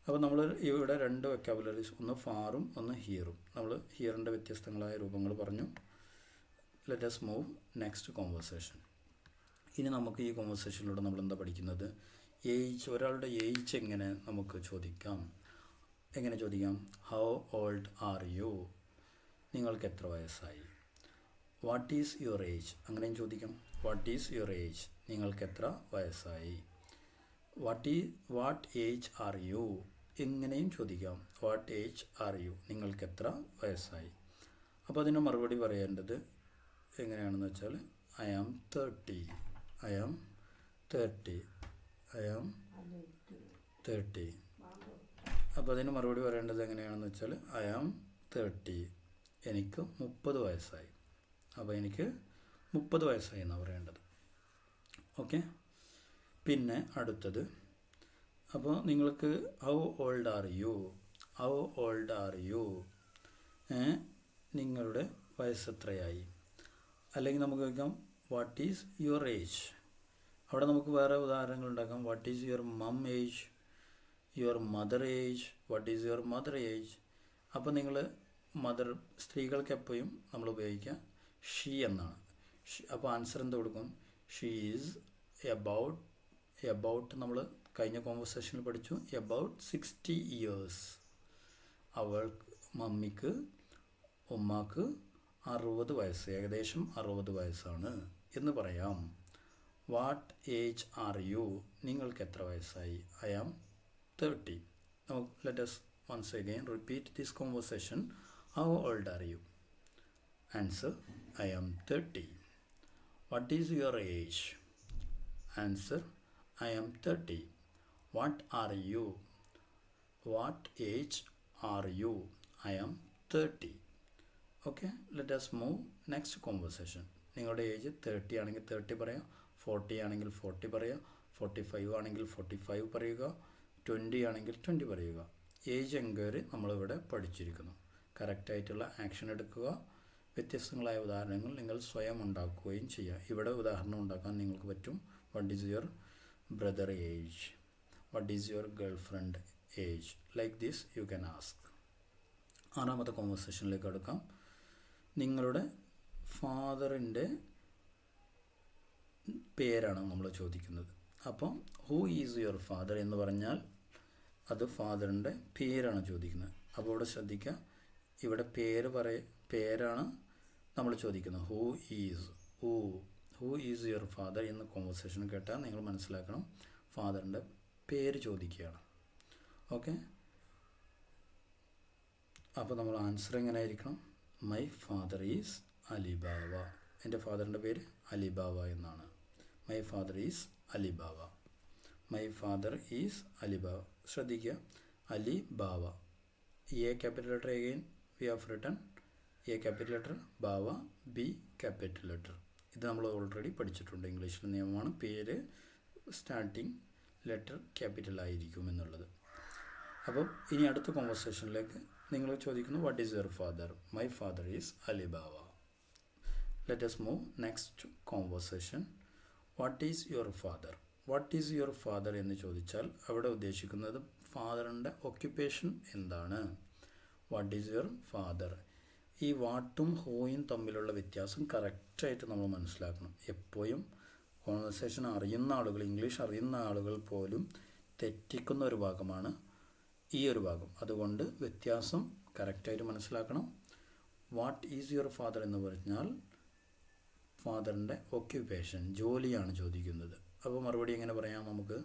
അപ്പോൾ നമ്മൾ ഇവിടെ 2 വൊക്കാബുലറീസ്, ഒന്ന് ഫാറും ഒന്ന് ഹിയറും. നമ്മൾ ഹിയറിൻ്റെ വ്യത്യസ്തങ്ങളായ രൂപങ്ങൾ പറഞ്ഞു. Let us move next conversation. ഇനി നമുക്ക് ഈ കോൺവെർസേഷനിലൂടെ നമ്മൾ എന്താ പഠിക്കുന്നത്? ഏജ്, ഒരാളുടെ ഏജ് എങ്ങനെ നമുക്ക് ചോദിക്കാം? എങ്ങനെ ചോദിക്കാം? How old are you? നിങ്ങൾക്ക് എത്ര വയസ്സായി? What is your age? അങ്ങനെയും ചോദിക്കാം. What is your age? നിങ്ങൾക്ക് എത്ര വയസ്സായി? What age are U? എങ്ങനെയും ചോദിക്കാം. What age are you? നിങ്ങൾക്ക് എത്ര വയസ്സായി? അപ്പോൾ അതിന് മറുപടി പറയേണ്ടത് എങ്ങനെയാണെന്ന് വെച്ചാൽ ഐ ആം 30. അപ്പോൾ അതിന് മറുപടി പറയേണ്ടത് എങ്ങനെയാണെന്ന് വെച്ചാൽ ഐ ആം 30. എനിക്ക് 30 വയസ്സായി. അപ്പോൾ എനിക്ക് 30 വയസ്സായി എന്നാണ് പറയേണ്ടത്. ഓക്കെ. പിന്നെ അടുത്തത്, അപ്പോൾ നിങ്ങൾക്ക് ഹൗ ഓൾഡ് ആർ യു? നിങ്ങളുടെ വയസ്സ് എത്രയായി? അല്ലെങ്കിൽ നമുക്ക് ചോദിക്കാം വാട്ട് ഈസ് യുവർ ഏജ്? അവിടെ നമുക്ക് വേറെ ഉദാഹരണങ്ങൾ ഉണ്ടാക്കാം. What is your mum age? Your mother age? What is your mother age? അപ്പോൾ നിങ്ങൾ സ്ത്രീകൾക്ക് എപ്പോഴും നമ്മൾ ഉപയോഗിക്കുക ഷീ എന്നാണ്. അപ്പോൾ ആൻസർ എന്ത് കൊടുക്കും? ഷീ ഈസ് എബൌട്ട് നമ്മൾ കഴിഞ്ഞ കോൺവെർസേഷനിൽ പഠിച്ചു. About 60 years. മമ്മിക്ക്, ഉമ്മാക്ക് 60 വയസ്സ്, ഏകദേശം 60 വയസ്സാണ് എന്ന് പറയാം. What age are you? നിങ്ങൾക്ക് എത്ര വയസ്സായി? I am 30. Let us once again repeat this conversation. How old are you? Answer, I am 30. What is your age? Answer, I am 30. What are you? What age are you? I am 30. Okay, let us move next conversation. നിങ്ങളുടെ age 30 ആണെങ്കിൽ 30 പറയാം, 40 ആണെങ്കിൽ 40 പറയാം, 45 ആണെങ്കിൽ 45 പറയുക, 20 ആണെങ്കിൽ 20 പറയുക. Age enquiry നമ്മളിവിടെ പഠിച്ചിരിക്കുന്നു. കറക്റ്റായിട്ടുള്ള ആക്ഷൻ എടുക്കുക. വ്യത്യസ്തങ്ങളായ ഉദാഹരണങ്ങൾ നിങ്ങൾ സ്വയം ഉണ്ടാക്കുകയും ചെയ്യുക. ഇവിടെ ഉദാഹരണം ഉണ്ടാക്കാൻ നിങ്ങൾക്ക് പറ്റും. What is your brother age? What is your girlfriend age? Like this you can ask. ആറാമത്തെ കോൺവെർസേഷനിലേക്ക് അടുക്കാം. നിങ്ങളുടെ ഫാദറിൻ്റെ പേരാണ് നമ്മൾ ചോദിക്കുന്നത്. അപ്പം ഹൂ ഈസ് യുവർ ഫാദർ എന്ന് പറഞ്ഞാൽ അത് ഫാദറിൻ്റെ പേരാണ് ചോദിക്കുന്നത്. അപ്പോൾ ഇവിടെ ശ്രദ്ധിക്കുക, ഇവിടെ പേരാണ് നമ്മൾ ചോദിക്കുന്നത്. ഹൂ ഈസ് യുവർ ഫാദർ എന്ന കോൺവെർസേഷൻ കേട്ടാൽ നിങ്ങൾ മനസ്സിലാക്കണം ഫാദറിൻ്റെ പേര് ചോദിക്കുകയാണ്. ഓക്കെ, അപ്പോൾ നമ്മൾ ആൻസർ എങ്ങനെ ആയിരിക്കണം? My father is Alibava. എൻ്റെ ഫാദറിൻ്റെ പേര് അലിബാവ എന്നാണ്. My father is Alibava. My father is Alibava. ശ്രദ്ധിക്കുക, Alibava. A capital letter again we have written A capital letter, Bava B capital letter. ഇത് നമ്മൾ ഓൾറെഡി പഠിച്ചിട്ടുണ്ട്. ഇംഗ്ലീഷിലെ നിയമമാണ് പേര് സ്റ്റാർട്ടിങ് ലെറ്റർ ക്യാപിറ്റൽ ആയിരിക്കും എന്നുള്ളത്. അപ്പം ഇനി അടുത്ത കോൺവെർസേഷനിലേക്ക് നിങ്ങൾ ചോദിക്കുന്നു what is your father? My father is Alibava. Let us move next conversation. What is your father? What is your father എന്ന് ചോദിച്ചാൽ അവിടെ ഉദ്ദേശിക്കുന്നത് ഫാദറിൻ്റെ ഒക്യുപ്പേഷൻ എന്താണ്? What is your father? ഈ വാട്ടും ഹോയും തമ്മിലുള്ള വ്യത്യാസം കറക്റ്റായിട്ട് നമ്മൾ മനസ്സിലാക്കണം. എപ്പോഴും കോൺവെർസേഷൻ അറിയുന്ന ആളുകൾ, ഇംഗ്ലീഷ് അറിയുന്ന ആളുകൾ പോലും തെറ്റിക്കുന്ന ഒരു ഭാഗമാണ് ഈ ഒരു ഭാഗം. അതുകൊണ്ട് വ്യത്യാസം കറക്റ്റായിട്ട് മനസ്സിലാക്കണം. വാട്ട് ഈസ് യുവർ ഫാദർ എന്ന് പറഞ്ഞാൽ ഫാദറിൻ്റെ ഒക്യുപ്പേഷൻ, ജോലിയാണ് ചോദിക്കുന്നത്. അപ്പോൾ മറുപടി എങ്ങനെ പറയാം നമുക്ക്?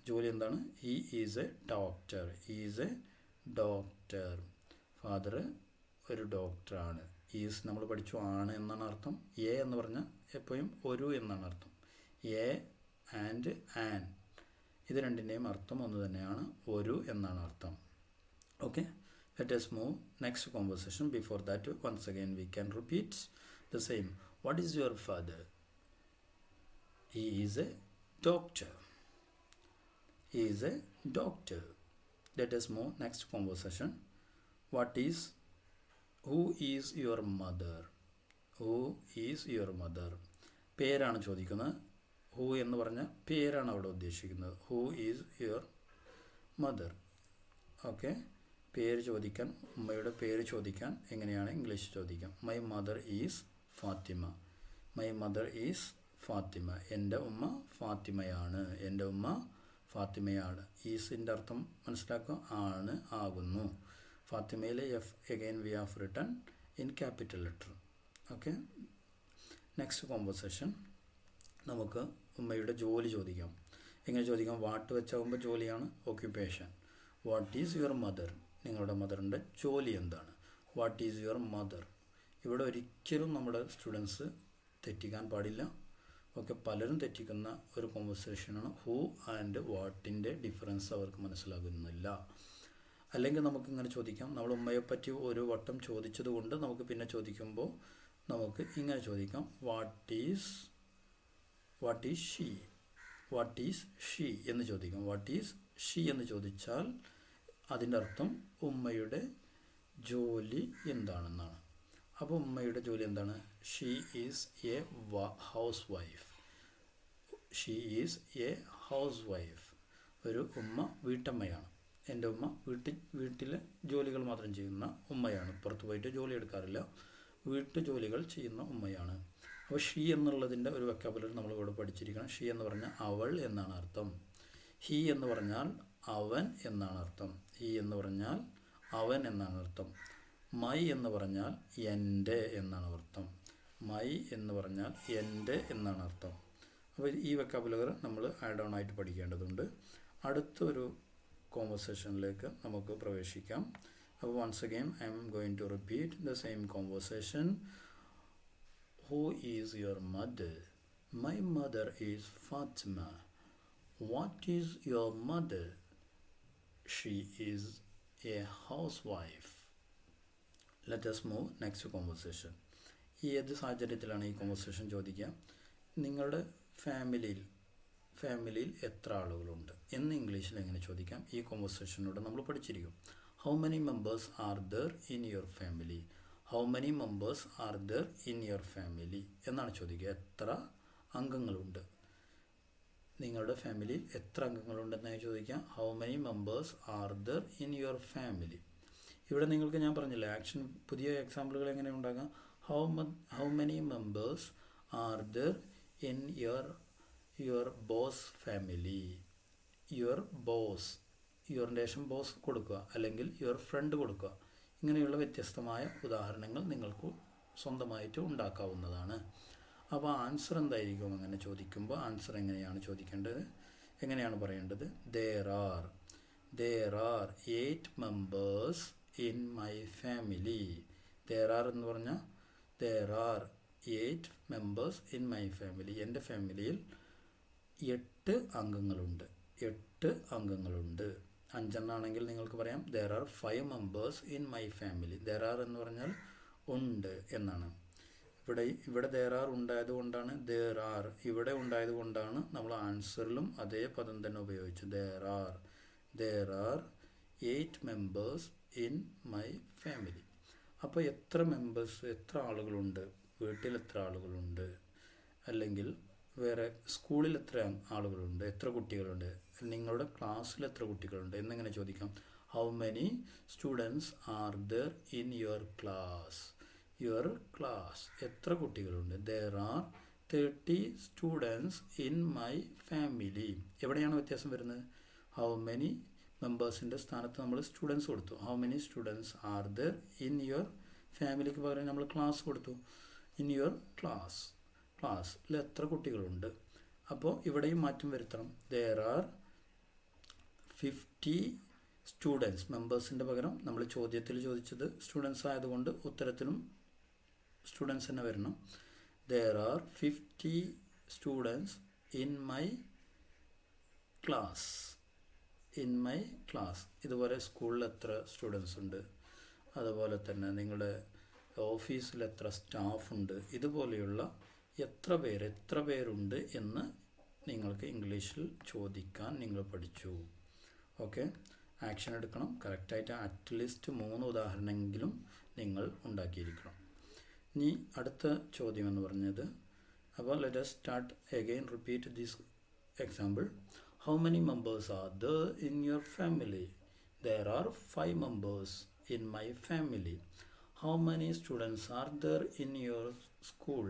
ജോലി എന്താണ്? He is A doctor. Is A doctor. Father ഒരു ഡോക്ടറാണ്. ഈസ് നമ്മൾ പഠിച്ചു ആണ് എന്നാണ് അർത്ഥം. എ എന്ന് പറഞ്ഞാൽ എപ്പോഴും ഒരു എന്നാണ് അർത്ഥം. എ ആൻഡ് ആൻ ഇത് രണ്ടിൻ്റെയും അർത്ഥം ഒന്ന് തന്നെയാണ്, ഒരു എന്നാണ് അർത്ഥം. Okay, let us move next conversation. Before that once again we can repeat the same. What is your father? He is a doctor. He is a doctor. Let us move next conversation. Who is your mother? Who is your mother? പേരാണ് ചോദിക്കുന്നത്. Who എന്ന് പറഞ്ഞാൽ പേരാണ് അവിടെ ഉദ്ദേശിക്കുന്നത്. Who is your mother. Okay, പേര് ചോദിക്കാൻ, ഉമ്മയുടെ പേര് ചോദിക്കാൻ എങ്ങനെയാണ് ഇംഗ്ലീഷ് ചോദിക്കാം? My mother is Fatima. My mother is Fatima. എൻ്റെ ഉമ്മ ഫാത്തിമയാണ്. എൻ്റെ ഉമ്മ ഫാത്തിമയാണ്. ഈസിൻ്റെ അർത്ഥം മനസ്സിലാക്കുക, ആണ്, ആകുന്നു. ഫാത്തിമയിലെ F again we have written in capital letter. Okay, next conversation. നമുക്ക് ഉമ്മയുടെ ജോലി ചോദിക്കാം. എങ്ങനെ ചോദിക്കാം? വാട്ട് വെച്ചാകുമ്പോൾ ജോലിയാണ്, occupation. What is your mother? നിങ്ങളുടെ മദറിൻ്റെ ജോലി എന്താണ്? What is your mother? ഇവിടെ ഒരിക്കലും നമ്മുടെ സ്റ്റുഡൻസ് തെറ്റിക്കാൻ പാടില്ല. ഓക്കെ, പലരും തെറ്റിക്കുന്ന ഒരു കോൺവെർസേഷനാണ് ഹൂ ആൻഡ് വാട്ടിൻ്റെ ഡിഫറൻസ് അവർക്ക് മനസ്സിലാകുന്നില്ല. അല്ലെങ്കിൽ നമുക്കിങ്ങനെ ചോദിക്കാം. നമ്മൾ ഉമ്മയെപ്പറ്റി ഒരു വട്ടം ചോദിച്ചത് കൊണ്ട് നമുക്ക് പിന്നെ ചോദിക്കുമ്പോൾ നമുക്ക് ഇങ്ങനെ ചോദിക്കാം. What is she? What is she എന്ന് ചോദിക്കാം. വാട്ട് ഈസ് ഷീ എന്ന് ചോദിച്ചാൽ അതിൻ്റെ അർത്ഥം ഉമ്മയുടെ ജോലി എന്താണെന്നാണ്. അപ്പോൾ ഉമ്മയുടെ ജോലി എന്താണ്? She is A house wife. She is A house wife. ഒരു ഉമ്മ വീട്ടമ്മയാണ്. എൻ്റെ ഉമ്മ വീട്ടിലെ ജോലികൾ മാത്രം ചെയ്യുന്ന ഉമ്മയാണ്. പുറത്ത് പോയിട്ട് ജോലി എടുക്കാറില്ല, വീട്ടു ജോലികൾ ചെയ്യുന്ന ഉമ്മയാണ്. അപ്പോൾ ഷീ എന്നുള്ളതിൻ്റെ ഒരു വെക്കാബുലറി നമ്മളിവിടെ പഠിച്ചിരിക്കണം. ഷീ എന്ന് പറഞ്ഞാൽ അവൾ എന്നാണ് അർത്ഥം. ഹി എന്ന് പറഞ്ഞാൽ അവൻ എന്നാണ് അർത്ഥം. ഹി എന്ന് പറഞ്ഞാൽ അവൻ എന്നാണ് അർത്ഥം. മൈ എന്ന് പറഞ്ഞാൽ എൻ്റെ എന്നാണ് അർത്ഥം. മൈ എന്ന് പറഞ്ഞാൽ എൻ്റെ എന്നാണ് അർത്ഥം. അപ്പോൾ ഈ വെക്കാബുലറി നമ്മൾ ആഡ് ഓൺ ആയിട്ട് പഠിക്കേണ്ടതുണ്ട്. അടുത്തൊരു കോൺവെർസേഷനിലേക്ക് നമുക്ക് പ്രവേശിക്കാം. അപ്പോൾ once again I am going to repeat the same conversation. Who is your mother? My mother is Fatima. What is your mother? She is a housewife. Let us move next conversation. ഏത് സാഹചര്യത്തിലാണ് ഈ conversation ചോദിക്കുക? നിങ്ങളുടെ ഫാമിലിയിൽ എത്ര ആളുകളുണ്ട് എന്ന് ഇംഗ്ലീഷിൽ എങ്ങനെ ചോദിക്കാം? ഈ കോൺവെർസേഷനോട് നമ്മൾ പഠിച്ചിരിക്കും. How many members are there in your family? How many members are there in your family എന്നാണ് ചോദിക്കുക. എത്ര അംഗങ്ങളുണ്ട്? നിങ്ങളുടെ ഫാമിലിയിൽ എത്ര അംഗങ്ങളുണ്ടെന്നായി ചോദിക്കാം. How many members are there in your family. ഇവിടെ നിങ്ങൾക്ക് ഞാൻ പറഞ്ഞില്ല ആക്ഷൻ പുതിയ എക്സാമ്പിളുകൾ എങ്ങനെ ഉണ്ടാകാം. How many members are there in your boss family. Your boss, യുവറിൻ്റെ ശേഷം ബോസ് കൊടുക്കുക, അല്ലെങ്കിൽ യുവർ ഫ്രണ്ട് കൊടുക്കുക. ഇങ്ങനെയുള്ള വ്യത്യസ്തമായ ഉദാഹരണങ്ങൾ നിങ്ങൾക്ക് സ്വന്തമായിട്ട് ഉണ്ടാക്കാവുന്നതാണ്. അപ്പോൾ ആൻസർ എന്തായിരിക്കും അങ്ങനെ ചോദിക്കുമ്പോൾ? ആൻസർ എങ്ങനെയാണ് ചോദിക്കേണ്ടത്, എങ്ങനെയാണ് പറയേണ്ടത്? There are 8 members in my family. There are എന്ന് പറഞ്ഞാൽ there are 8 members in my family. എൻ്റെ ഫാമിലിയിൽ 8 അംഗങ്ങളുണ്ട്. 8 അംഗങ്ങളുണ്ട്. 5 എണ്ണാണെങ്കിൽ നിങ്ങൾക്ക് പറയാം there are 5 members in my family. There are എന്ന് പറഞ്ഞാൽ ഉണ്ട് എന്നാണ്. ഇവിടെ there are ഉണ്ടായതുകൊണ്ടാണ് there are, ഇവിടെ ഉണ്ടായതുകൊണ്ടാണ് നമ്മൾ ആൻസറിലും അതേ പദം തന്നെ ഉപയോഗിച്ചു. There are 8 members in my family. അപ്പോൾ എത്ര മെമ്പേഴ്സ്, എത്ര ആളുകളുണ്ട്, വീട്ടിൽ എത്ര ആളുകളുണ്ട്, അല്ലെങ്കിൽ വേറെ സ്കൂളിൽ എത്ര ആളുകളുണ്ട്, എത്ര കുട്ടികളുണ്ട്, നിങ്ങളുടെ ക്ലാസ്സിൽ എത്ര കുട്ടികളുണ്ട് എന്നിങ്ങനെ ചോദിക്കാം. How many students are there in your class. എത്ര കുട്ടികളുണ്ട്? There are 30 students in my family. എവിടെയാണ് വ്യത്യാസം വരുന്നത്? ഹൗ മെനി മെമ്പേഴ്സിൻ്റെ സ്ഥാനത്ത് നമ്മൾ സ്റ്റുഡൻസ് കൊടുത്തു. How many students are there in your ഫാമിലിക്ക് പകരം നമ്മൾ ക്ലാസ് കൊടുത്തു. ഇൻ യുവർ ക്ലാസ്സിൽ എത്ര കുട്ടികളുണ്ട്? അപ്പോൾ ഇവിടെയും മാറ്റം വരുത്തണം. There are 50 students. മെമ്പേഴ്സിൻ്റെ പകരം നമ്മൾ ചോദ്യത്തിൽ ചോദിച്ചത് സ്റ്റുഡൻസ് ആയതുകൊണ്ട് ഉത്തരത്തിലും സ്റ്റുഡൻസ് തന്നെ വരണം. There are 50 students in my class. ഇതുപോലെ സ്കൂളിൽ എത്ര സ്റ്റുഡൻസ് ഉണ്ട്, അതുപോലെ തന്നെ നിങ്ങളുടെ ഓഫീസിൽ എത്ര സ്റ്റാഫ് ഉണ്ട്, ഇതുപോലെയുള്ള എത്ര പേരുണ്ട് എന്ന് നിങ്ങൾക്ക് ഇംഗ്ലീഷിൽ ചോദിക്കാൻ നിങ്ങൾ പഠിച്ചു. ഓക്കെ, ആക്ഷൻ എടുക്കണം. കറക്റ്റായിട്ട് അറ്റ്ലീസ്റ്റ് 3 ഉദാഹരണമെങ്കിലും നിങ്ങൾ ഉണ്ടാക്കിയിരിക്കണം. ഇനി അടുത്ത ചോദ്യം എന്ന് പറഞ്ഞത്, അപ്പോൾ let us start again, repeat this example. How many members are there in your family? There are 5 members in my family. How many students are there in your school?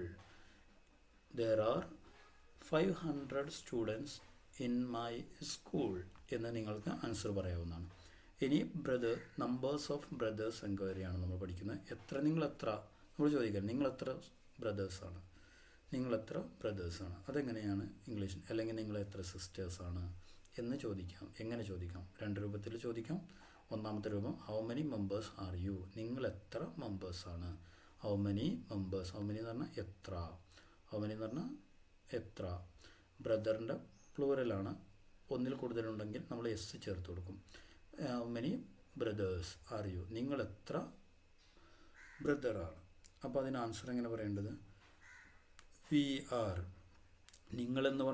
There are 500 students in my school. എന്ന് നിങ്ങൾക്ക് answer പറയാവുന്നതാണ്. ഇനി numbers of brothers എൻക്വയറിയാണ് നമ്മൾ പഠിക്കുന്നത്. നിങ്ങളെത്ര നമ്മൾ ചോദിക്കാം, നിങ്ങളെത്ര ബ്രദേഴ്സാണ്, അതെങ്ങനെയാണ് ഇംഗ്ലീഷിൽ, അല്ലെങ്കിൽ നിങ്ങളെത്ര സിസ്റ്റേഴ്സാണ് എന്ന് ചോദിക്കാം. എങ്ങനെ ചോദിക്കാം? 2 രൂപത്തിൽ ചോദിക്കാം. ഒന്നാമത്തെ രൂപം how many members are you, നിങ്ങളെത്ര മെമ്പേഴ്സാണ്. How many members, how many എന്ന് പറഞ്ഞാൽ എത്ര. ബ്രദറിൻ്റെ പ്ലൂറലാണ്, ഒന്നിൽ കൂടുതലുണ്ടെങ്കിൽ നമ്മൾ എസ് ചേർത്ത് കൊടുക്കും. How many brothers R you, നിങ്ങളെത്ര ബ്രദറാണ്. അപ്പോൾ അതിന് ആൻസർ എങ്ങനെ പറയേണ്ടത്? V R. നിങ്ങളെന്ന്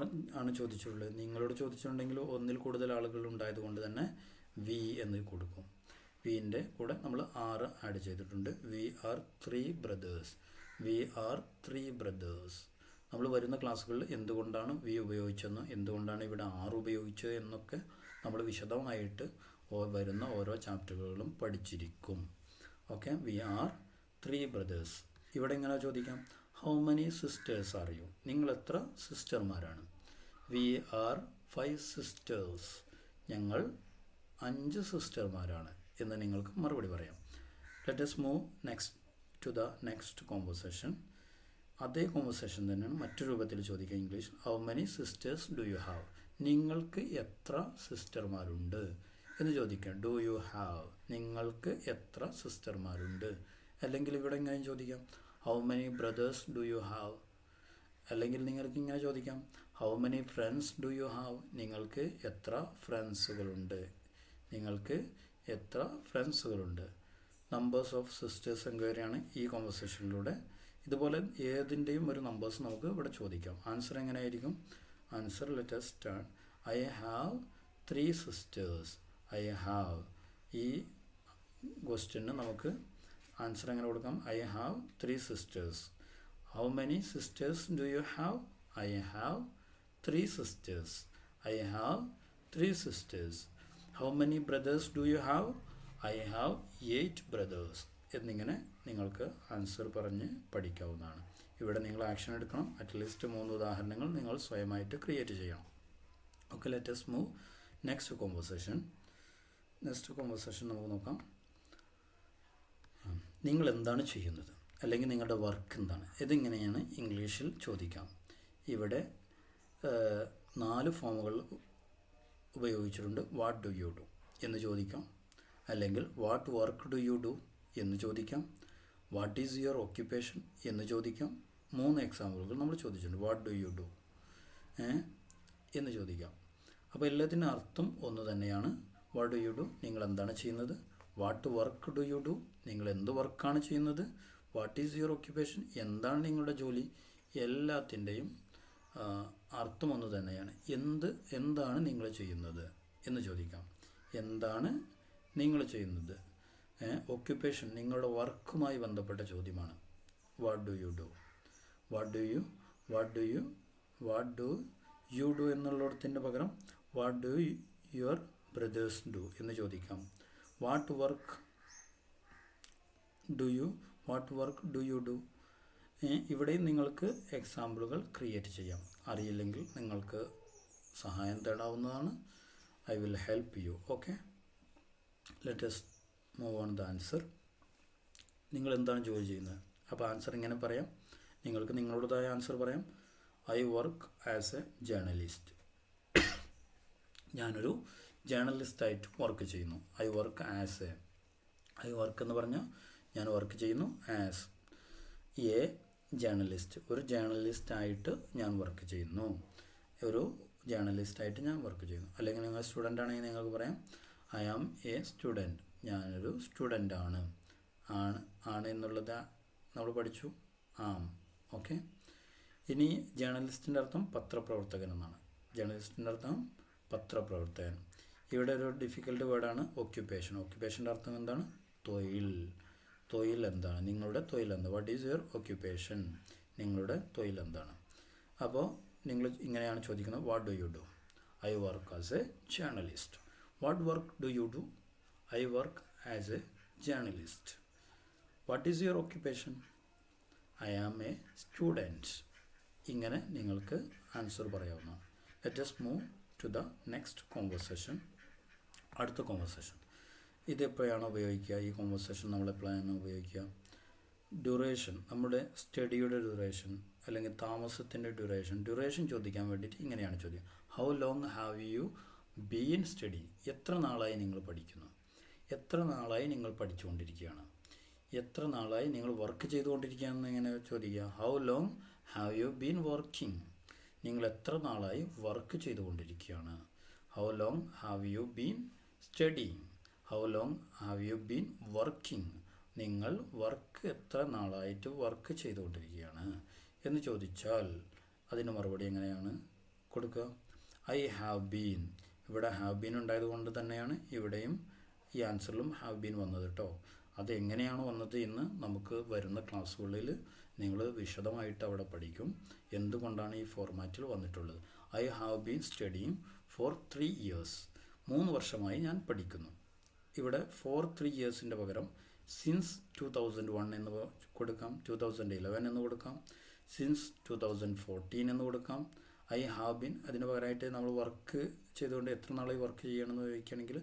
ആണ് ചോദിച്ചിട്ടുള്ളത്. നിങ്ങളോട് ചോദിച്ചിട്ടുണ്ടെങ്കിൽ ഒന്നിൽ കൂടുതൽ ആളുകൾ ഉണ്ടായതുകൊണ്ട് തന്നെ വി എന്ന് കൊടുക്കും. വിൻ്റെ കൂടെ നമ്മൾ 6 ആഡ് ചെയ്തിട്ടുണ്ട്. We are 3 brothers. നമ്മൾ വരുന്ന ക്ലാസ്സുകളിൽ എന്തുകൊണ്ടാണ് വി ഉപയോഗിച്ചതെന്ന്, എന്തുകൊണ്ടാണ് ഇവിടെ 6 ഉപയോഗിച്ചത് എന്നൊക്കെ നമ്മൾ വിശദമായിട്ട് വരുന്ന ഓരോ ചാപ്റ്ററുകളിലും പഠിച്ചിരിക്കും. Okay, we are 3 brothers. ഇവിടെ എങ്ങനെ ചോദിക്കാം? How many sisters are you, നിങ്ങളെത്ര സിസ്റ്റർമാരാണ്. വി ആർ 5 സിസ്റ്റേഴ്സ്, ഞങ്ങൾ 5 സിസ്റ്റർമാരാണ് എന്ന് നിങ്ങൾക്ക് മറുപടി പറയാം. Let us move to the next conversation. അതേ കോൺവെർസേഷൻ തന്നെയാണ് മറ്റു രൂപത്തിൽ ചോദിക്കുക English. How many sisters do you have, നിങ്ങൾക്ക് എത്ര സിസ്റ്റർമാരുണ്ട് എന്ന് ചോദിക്കാം. ഡു യു ഹാവ്, നിങ്ങൾക്ക് എത്ര സിസ്റ്റർമാരുണ്ട്. അല്ലെങ്കിൽ ഇവിടെ എങ്ങനെയും ചോദിക്കാം, how many brothers do you have. അല്ലെങ്കിൽ നിങ്ങൾക്ക് ഇങ്ങനെ ചോദിക്കാം, how many friends do you have, നിങ്ങൾക്ക് എത്ര ഫ്രണ്ട്സുകളുണ്ട്. നമ്പേഴ്സ് ഓഫ് സിസ്റ്റേഴ്സ് എൻക്വയറിയാണ് ഈ കോൺവെർസേഷനിലൂടെ. ഇതുപോലെ ഏതിൻ്റെയും ഒരു നമ്പേഴ്സ് നമുക്ക് ഇവിടെ ചോദിക്കാം. ആൻസർ എങ്ങനെയായിരിക്കും? Answer let us start. I have 3 sisters. ഈ ക്വസ്റ്റ്യന് നമുക്ക് ആൻസർ എങ്ങനെ കൊടുക്കാം? I have 3 sisters. How many sisters do you have? I have 3 sisters. I have 3 sisters. How many brothers do you have? I have 8 brothers. എന്നിങ്ങനെ നിങ്ങൾക്ക് answer പറഞ്ഞ് പഠിക്കാവുന്നതാണ്. ഇവിടെ നിങ്ങൾ action എടുക്കണം. അറ്റ്ലീസ്റ്റ് 3 ഉദാഹരണങ്ങൾ നിങ്ങൾ സ്വയമായിട്ട് ക്രിയേറ്റ് ചെയ്യണം. Okay, let us move next conversation. Next conversation നമുക്ക് നോക്കാം. നിങ്ങൾ എന്താണ് ചെയ്യുന്നത്, അല്ലെങ്കിൽ നിങ്ങളുടെ വർക്ക് എന്താണ്? ഇതിങ്ങനെയാണ് ഇംഗ്ലീഷിൽ ചോദിക്കാം. ഇവിടെ 4 ഫോമുകൾ ഉപയോഗിച്ചിട്ടുണ്ട്. വാട്ട് ഡു യു ഡു എന്ന് ചോദിക്കാം, അല്ലെങ്കിൽ what work do you do എന്ന് ചോദിക്കാം, വാട്ട് ഈസ് യുവർ ഓക്യുപ്പേഷൻ എന്ന് ചോദിക്കാം. 3 എക്സാമ്പിളുകൾ നമ്മൾ ചോദിച്ചിട്ടുണ്ട്. വാട്ട് ഡു യു ഡു എന്ന് ചോദിക്കാം. അപ്പോൾ എല്ലാത്തിനും അർത്ഥം ഒന്ന് തന്നെയാണ്. വാട്ട് ഡു യു ഡു, നിങ്ങൾ എന്താണ് ചെയ്യുന്നത്. What work do you do, നിങ്ങൾ എന്ത് വർക്കാണ് ചെയ്യുന്നത്. വാട്ട് ഈസ് യുവർ ഓക്യുപ്പേഷൻ, എന്താണ് നിങ്ങളുടെ ജോലി. എല്ലാത്തിൻ്റെയും അർത്ഥം ഒന്ന് തന്നെയാണ്. എന്താണ് നിങ്ങൾ ചെയ്യുന്നത് എന്ന് ചോദിക്കാം. എന്താണ് നിങ്ങൾ ചെയ്യുന്നത്. ഓക്യുപ്പേഷൻ നിങ്ങളുടെ വർക്കുമായി ബന്ധപ്പെട്ട ചോദ്യമാണ്. What do you do, what do you do എന്നുള്ളിടത്തിൻ്റെ പകരം what do your brothers do എന്ന് ചോദിക്കാം. What work do you do. ഇവിടെയും നിങ്ങൾക്ക് എക്സാമ്പിളുകൾ ക്രിയേറ്റ് ചെയ്യാം. അറിയില്ലെങ്കിൽ നിങ്ങൾക്ക് സഹായം തേടാവുന്നതാണ്. I will help you. Okay, let us move on the answer. നിങ്ങൾ എന്താണ് ജോലി ചെയ്യുന്നത്? അപ്പോൾ ആൻസർ ഇങ്ങനെ പറയാം. നിങ്ങൾക്ക് നിങ്ങളുടേതായ ആൻസർ പറയാം. I work as a journalist. ഞാനൊരു ജേർണലിസ്റ്റായിട്ട് വർക്ക് ചെയ്യുന്നു. ഐ വർക്ക് എന്ന് പറഞ്ഞാൽ ഞാൻ വർക്ക് ചെയ്യുന്നു. ആസ് എ ജേർണലിസ്റ്റ്, ഒരു ജേർണലിസ്റ്റായിട്ട് ഞാൻ വർക്ക് ചെയ്യുന്നു. അല്ലെങ്കിൽ നിങ്ങൾ സ്റ്റുഡൻ്റ് ആണെങ്കിൽ നിങ്ങൾക്ക് പറയാം ഐ ആം എ സ്റ്റുഡൻറ്റ്. ഞാനൊരു സ്റ്റുഡൻ്റ് ആണ്. ആണ് എന്നുള്ളത് നമ്മൾ പഠിച്ചു. ആം. ഓക്കെ, ഇനി ജേർണലിസ്റ്റിൻ്റെ അർത്ഥം പത്രപ്രവർത്തകൻ എന്നാണ്. പത്രപ്രവർത്തകൻ. ഇവിടെ ഒരു ഡിഫിക്കൽട്ട് വേർഡാണ് ഓക്യുപ്പേഷൻ. ഓക്യുപ്പേഷൻ്റെ അർത്ഥം എന്താണ്? തൊഴിൽ എന്താണ്? നിങ്ങളുടെ തൊഴിൽ എന്താണ്? വാട്ട് ഈസ് യുവർ ഓക്യുപ്പേഷൻ, നിങ്ങളുടെ തൊഴിൽ എന്താണ്? അപ്പോൾ നിങ്ങൾ ഇങ്ങനെയാണ് ചോദിക്കുന്നത്. What do you do? I work as a journalist. What work do you do? I work as a journalist. What is your occupation? I am a student. ഇങ്ങനെ നിങ്ങൾക്ക് answer പറയാവുന്നതാണ്. Let us move to the next conversation. അടുത്ത conversation ഇതെപ്പോഴാണ് ഉപയോഗിക്കുക? ഈ conversation നമ്മളെപ്പോഴാണ് ഉപയോഗിക്കുക? Duration, നമ്മുടെ സ്റ്റഡിയുടെ duration അല്ലെങ്കിൽ താമസത്തിൻ്റെ ഡ്യൂറേഷൻ ചോദിക്കാൻ വേണ്ടിയിട്ട് ഇങ്ങനെയാണ് ചോദ്യം. How long have you been study? എത്ര നാളായി നിങ്ങൾ പഠിക്കുന്നു? എത്ര നാളായി നിങ്ങൾ പഠിച്ചുകൊണ്ടിരിക്കുകയാണ്? എത്ര നാളായി നിങ്ങൾ വർക്ക് ചെയ്തുകൊണ്ടിരിക്കുകയാണെന്ന് എങ്ങനെ ചോദിക്കുക? How long have you been working? നിങ്ങൾ എത്ര നാളായി വർക്ക് ചെയ്തുകൊണ്ടിരിക്കുകയാണ്? How long have you been studying? How long have you been working? നിങ്ങൾ എത്ര നാളായിട്ട് വർക്ക് ചെയ്തുകൊണ്ടിരിക്കുകയാണ് എന്ന് ചോദിച്ചാൽ അതിന് മറുപടി എങ്ങനെയാണ് കൊടുക്കുക? I have been. ഇവിടെ ഹാവ് ബീൻ ഉണ്ടായതുകൊണ്ട് തന്നെയാണ് ഇവിടെയും ഈ ആൻസറിലും ഹാവ് ബീൻ വന്നത് കേട്ടോ. അതെങ്ങനെയാണ് വന്നത് എന്ന് നമുക്ക് വരുന്ന ക്ലാസ്സുകളിൽ നിങ്ങൾ വിശദമായിട്ട് അവിടെ പഠിക്കും. എന്തുകൊണ്ടാണ് ഈ ഫോർമാറ്റിൽ വന്നിട്ടുള്ളത്? I have been studying for 3 years. 3 വർഷമായി ഞാൻ പഠിക്കുന്നു. ഇവിടെ ഫോർ 3 yearsൻ്റെ പകരം സിൻസ് 2001 എന്ന് കൊടുക്കാം, 2011 എന്ന് കൊടുക്കാം, സിൻസ് 2014 എന്ന് കൊടുക്കാം. ഐ ഹാവ് ബീൻ അതിന് പകരമായിട്ട് നമ്മൾ വർക്ക് ചെയ്തുകൊണ്ട് എത്ര നാളായി വർക്ക് ചെയ്യണമെന്ന് ചോദിക്കുകയാണെങ്കിൽ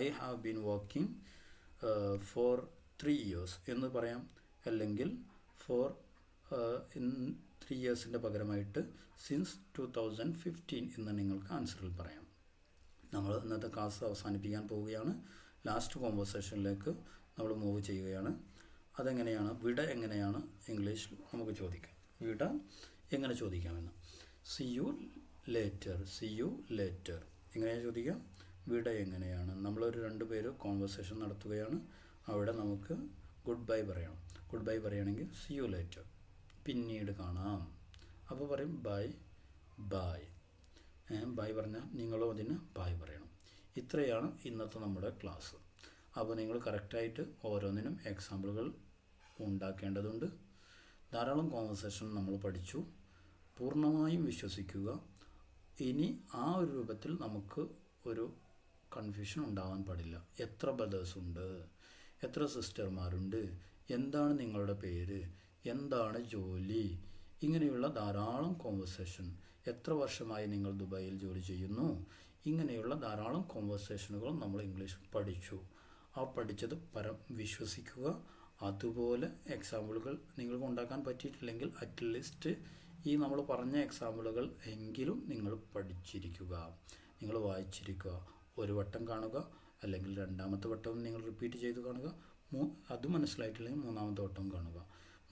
I have been working for 3 years എന്ന് പറയാം. അല്ലെങ്കിൽ ഫോർ 3 yearsൻ്റെ പകരമായിട്ട് സിൻസ് 2015 എന്ന് നിങ്ങൾക്ക് ആൻസറിൽ പറയാം. നമ്മൾ ഇന്നത്തെ ക്ലാസ് അവസാനിപ്പിക്കാൻ പോവുകയാണ്. ലാസ്റ്റ് കോൺവെർസേഷനിലേക്ക് നമ്മൾ മൂവ് ചെയ്യുകയാണ്. അതെങ്ങനെയാണ്, വിട എങ്ങനെയാണ് ഇംഗ്ലീഷിൽ നമുക്ക് ചോദിക്കാം. വിട എങ്ങനെ ചോദിക്കാമെന്ന്. C you later. എങ്ങനെയാണ് ചോദിക്കാം? വിട എങ്ങനെയാണ്? നമ്മളൊരു 2 പേര് കോൺവെർസേഷൻ നടത്തുകയാണ്. അവിടെ നമുക്ക് ഗുഡ് ബൈ പറയണം. ഗുഡ് ബൈ പറയുകയാണെങ്കിൽ സി യു ലേറ്റർ, പിന്നീട് കാണാം. അപ്പോൾ പറയും ബൈ. ബൈ പറഞ്ഞാൽ നിങ്ങളും അതിന് ബായ് പറയണം. ഇത്രയാണ് ഇന്നത്തെ നമ്മുടെ ക്ലാസ്. അപ്പോൾ നിങ്ങൾ കറക്റ്റായിട്ട് ഓരോന്നിനും എക്സാമ്പിളുകൾ ഉണ്ടാക്കേണ്ടതുണ്ട്. ധാരാളം കോൺവെർസേഷൻ നമ്മൾ പഠിച്ചു. പൂർണ്ണമായും വിശ്വസിക്കുക, ഇനി ആ ഒരു രൂപത്തിൽ നമുക്ക് ഒരു കൺഫ്യൂഷൻ ഉണ്ടാവാൻ പാടില്ല. എത്ര ബ്രദേഴ്സ് ഉണ്ട്, എത്ര സിസ്റ്റർമാരുണ്ട്, എന്താണ് നിങ്ങളുടെ പേര്, എന്താണ് ജോലി, ഇങ്ങനെയുള്ള ധാരാളം കോൺവെർസേഷൻ. എത്ര വർഷമായി നിങ്ങൾ ദുബായിൽ ജോലി ചെയ്യുന്നു, ഇങ്ങനെയുള്ള ധാരാളം കോൺവെർസേഷനുകൾ നമ്മൾ ഇംഗ്ലീഷ് പഠിച്ചു. ആ പഠിച്ചത് വിശ്വസിക്കുക. അതുപോലെ എക്സാമ്പിളുകൾ നിങ്ങൾക്ക് ഉണ്ടാക്കാൻ പറ്റിയിട്ടില്ലെങ്കിൽ അറ്റ്ലീസ്റ്റ് ഈ നമ്മൾ പറഞ്ഞ എക്സാമ്പിളുകൾ എങ്കിലും നിങ്ങൾ പഠിച്ചിരിക്കുക, നിങ്ങൾ വായിച്ചിരിക്കുക. ഒരു വട്ടം കാണുക, അല്ലെങ്കിൽ രണ്ടാമത്തെ വട്ടം നിങ്ങൾ റിപ്പീറ്റ് ചെയ്ത് കാണുക. അത് മനസ്സിലായിട്ടില്ലെങ്കിൽ മൂന്നാമത്തെ വട്ടം കാണുക.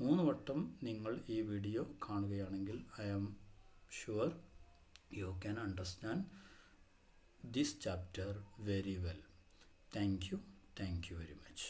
3 വട്ടം നിങ്ങൾ ഈ വീഡിയോ കാണുകയാണെങ്കിൽ I am sure you can understand this chapter very well. Thank you very much.